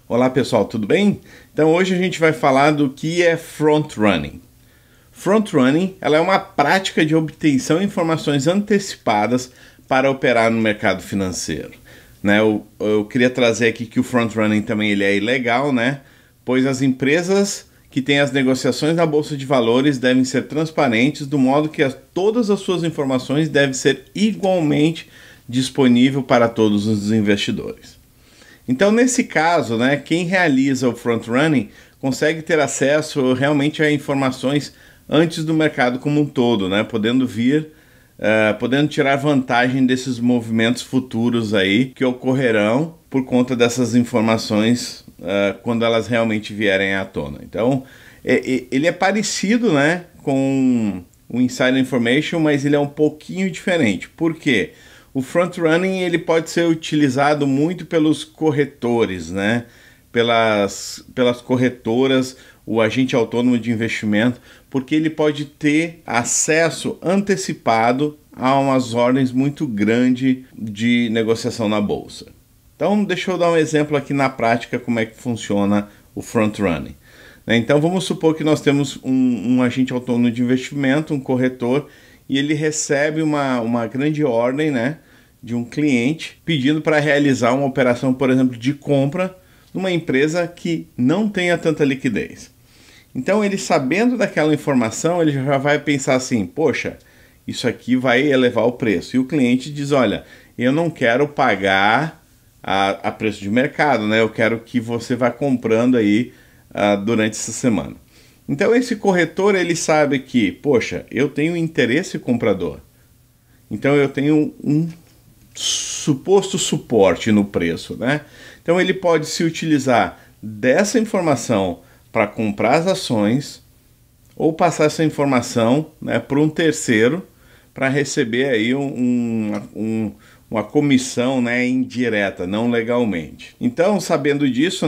Olá pessoal, tudo bem? Então hoje a gente vai falar do que é front-running. Front-running ela é uma prática de obtenção de informações antecipadas para operar no mercado financeiro. Eu queria trazer aqui que o front-running também ele é ilegal, pois as empresas que têm as negociações na Bolsa de Valores devem ser transparentes, do modo que todas as suas informações devem ser igualmente disponíveis para todos os investidores. Então, nesse caso, quem realiza o front-running consegue ter acesso realmente a informações antes do mercado como um todo, podendo tirar vantagem desses movimentos futuros aí que ocorrerão por conta dessas informações quando elas realmente vierem à tona. Então, ele é parecido com o Insider Information, mas ele é um pouquinho diferente. Por quê? O front-running ele pode ser utilizado muito pelos corretores, pelas corretoras, o agente autônomo de investimento, porque ele pode ter acesso antecipado a umas ordens muito grandes de negociação na bolsa. Então, deixa eu dar um exemplo aqui na prática como é que funciona o front-running. Então, vamos supor que nós temos um agente autônomo de investimento, um corretor, e ele recebe uma grande ordem, de um cliente pedindo para realizar uma operação, por exemplo, de compra numa empresa que não tenha tanta liquidez. Então, ele sabendo daquela informação, ele já vai pensar assim, poxa, isso aqui vai elevar o preço. E o cliente diz, olha, eu não quero pagar a preço de mercado, eu quero que você vá comprando aí durante essa semana. Então, esse corretor, ele sabe que, poxa, eu tenho interesse comprador. Então, eu tenho um suposto suporte no preço, Então, ele pode se utilizar dessa informação para comprar as ações ou passar essa informação para um terceiro para receber aí uma comissão indireta, não legalmente. Então, sabendo disso,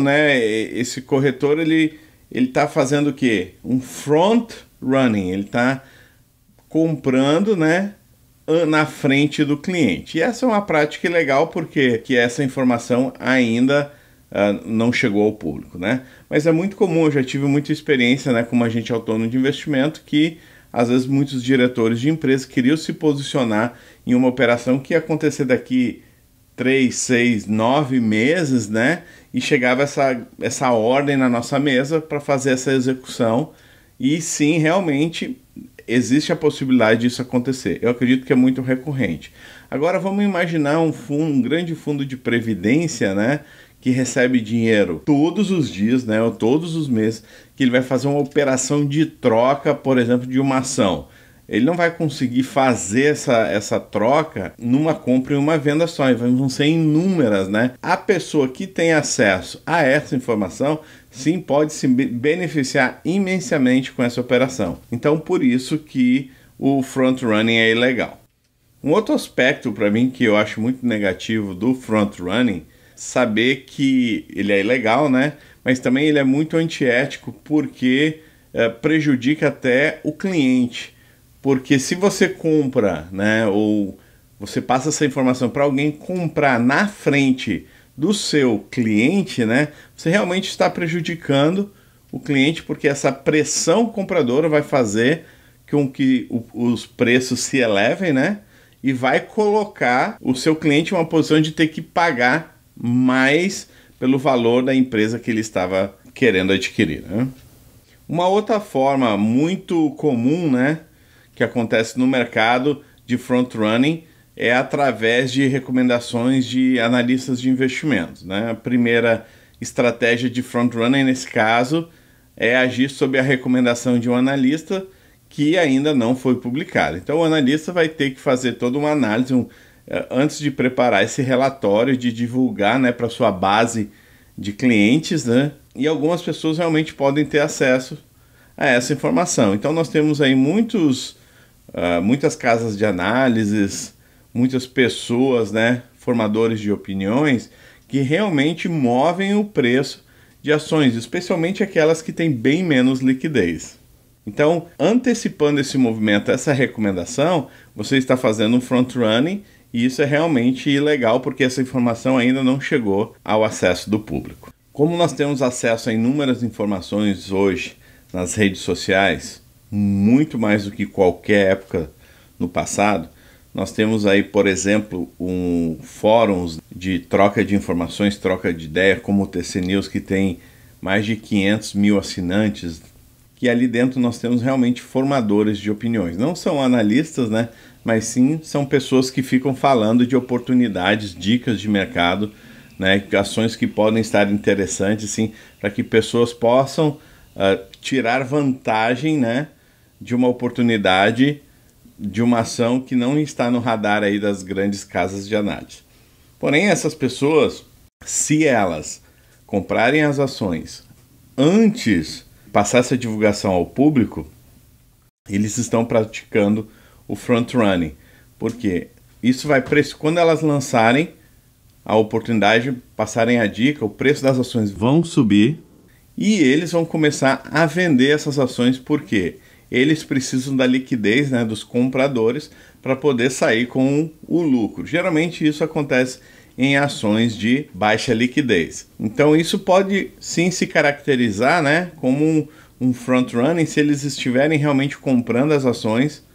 esse corretor ele está fazendo o quê? Um front running, ele está comprando na frente do cliente. E essa é uma prática legal porque essa informação ainda não chegou ao público, Mas é muito comum, eu já tive muita experiência como agente autônomo de investimento que às vezes muitos diretores de empresas queriam se posicionar em uma operação que ia acontecer daqui 3, 6, 9 meses, e chegava essa ordem na nossa mesa para fazer essa execução. E sim, realmente existe a possibilidade disso acontecer. Eu acredito que é muito recorrente. Agora vamos imaginar um grande fundo de previdência, que recebe dinheiro todos os dias, ou todos os meses, que ele vai fazer uma operação de troca, por exemplo, de uma ação. Ele não vai conseguir fazer essa troca numa compra e uma venda só, vão ser inúmeras, A pessoa que tem acesso a essa informação, sim, pode se beneficiar imensamente com essa operação. Então, por isso que o front-running é ilegal. Um outro aspecto para mim que eu acho muito negativo do front-running, saber que ele é ilegal, mas também ele é muito antiético porque prejudica até o cliente. Porque se você compra, ou você passa essa informação para alguém comprar na frente do seu cliente, você realmente está prejudicando o cliente, porque essa pressão compradora vai fazer com que os preços se elevem, e vai colocar o seu cliente em uma posição de ter que pagar mais pelo valor da empresa que ele estava querendo adquirir. Uma outra forma muito comum, que acontece no mercado de front-running é através de recomendações de analistas de investimentos. A primeira estratégia de front-running, nesse caso, é agir sob a recomendação de um analista que ainda não foi publicado. Então, o analista vai ter que fazer toda uma análise antes de preparar esse relatório, de divulgar para sua base de clientes, e algumas pessoas realmente podem ter acesso a essa informação. Então, nós temos aí muitas casas de análises, muitas pessoas, formadores de opiniões, que realmente movem o preço de ações, especialmente aquelas que têm bem menos liquidez. Então, antecipando esse movimento, essa recomendação, você está fazendo um front-running e isso é realmente ilegal porque essa informação ainda não chegou ao acesso do público. Como nós temos acesso a inúmeras informações hoje nas redes sociais, muito mais do que qualquer época no passado, nós temos aí, por exemplo, fóruns de troca de informações, troca de ideia, como o TC News, que tem mais de 500 mil assinantes, que ali dentro nós temos realmente formadores de opiniões. Não são analistas, né? Mas sim são pessoas que ficam falando de oportunidades, dicas de mercado, né? Ações que podem estar interessantes, sim, para que pessoas possam tirar vantagem, né, de uma oportunidade, de uma ação que não está no radar aí das grandes casas de análise. Porém, essas pessoas, se elas comprarem as ações antes de passar essa divulgação ao público, eles estão praticando o front running. Porque isso vai quando elas lançarem a oportunidade, passarem a dica, o preço das ações vão subir e eles vão começar a vender essas ações, porque eles precisam da liquidez, né, dos compradores para poder sair com o lucro. Geralmente isso acontece em ações de baixa liquidez. Então isso pode sim se caracterizar, né, como um front running se eles estiverem realmente comprando as ações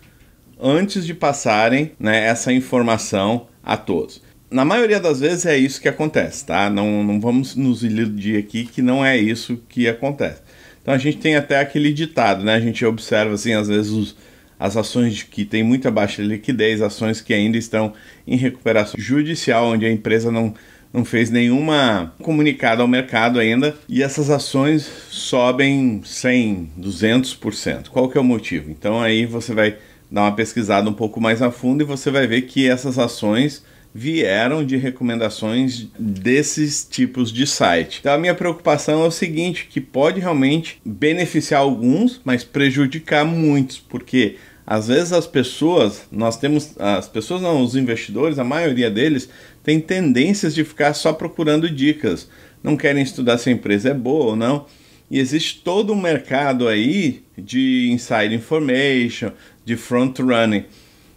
antes de passarem, né, essa informação a todos. Na maioria das vezes é isso que acontece, tá? Não vamos nos iludir aqui que não é isso que acontece. Então a gente tem até aquele ditado, né? A gente observa assim, às vezes as ações que têm muita baixa liquidez, ações que ainda estão em recuperação judicial, onde a empresa não fez nenhuma comunicado ao mercado ainda, e essas ações sobem 100, 200%. Qual que é o motivo? Então aí você vai dar uma pesquisada um pouco mais a fundo e você vai ver que essas ações vieram de recomendações desses tipos de site. Então a minha preocupação é o seguinte, que pode realmente beneficiar alguns, mas prejudicar muitos, porque às vezes os investidores, a maioria deles tem tendências de ficar só procurando dicas, não querem estudar se a empresa é boa ou não, e existe todo um mercado aí de inside information, de front running.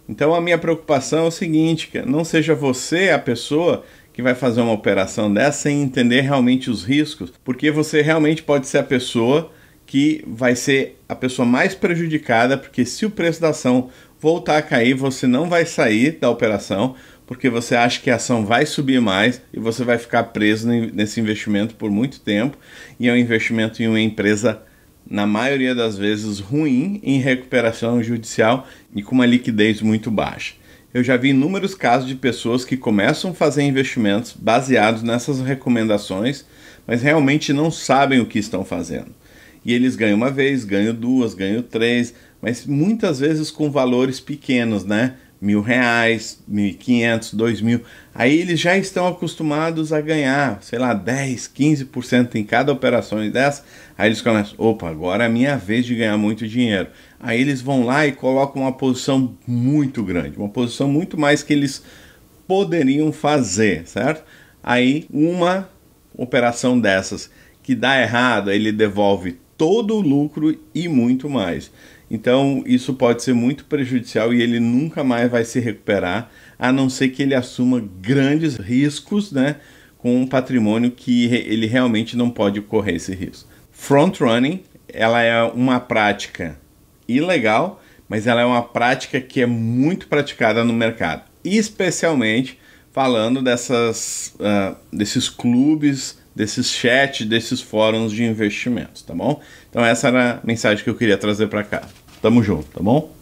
Então a minha preocupação é o seguinte, que não seja você a pessoa que vai fazer uma operação dessa sem entender realmente os riscos, porque você realmente pode ser a pessoa que vai ser a pessoa mais prejudicada, porque se o preço da ação voltar a cair, você não vai sair da operação, porque você acha que a ação vai subir mais e você vai ficar preso nesse investimento por muito tempo, e é um investimento em uma empresa, na maioria das vezes, ruim, em recuperação judicial e com uma liquidez muito baixa. Eu já vi inúmeros casos de pessoas que começam a fazer investimentos baseados nessas recomendações, mas realmente não sabem o que estão fazendo. E eles ganham uma vez, ganham duas, ganham três, mas muitas vezes com valores pequenos, né? R$1.000, 1.500, 2.000. Aí eles já estão acostumados a ganhar, sei lá, 10, 15% em cada operação dessa. Aí eles começam, opa, agora é a minha vez de ganhar muito dinheiro. Aí eles vão lá e colocam uma posição muito grande, uma posição muito mais que eles poderiam fazer, certo? Aí uma operação dessas que dá errado, ele devolve todo o lucro e muito mais. Então isso pode ser muito prejudicial e ele nunca mais vai se recuperar, a não ser que ele assuma grandes riscos, né, com um patrimônio que ele realmente não pode correr esse risco. Front running, ela é uma prática ilegal, mas ela é uma prática que é muito praticada no mercado, especialmente falando desses clubes, desses chats, desses fóruns de investimentos, tá bom? Então essa era a mensagem que eu queria trazer para cá. Tamo junto, tá bom?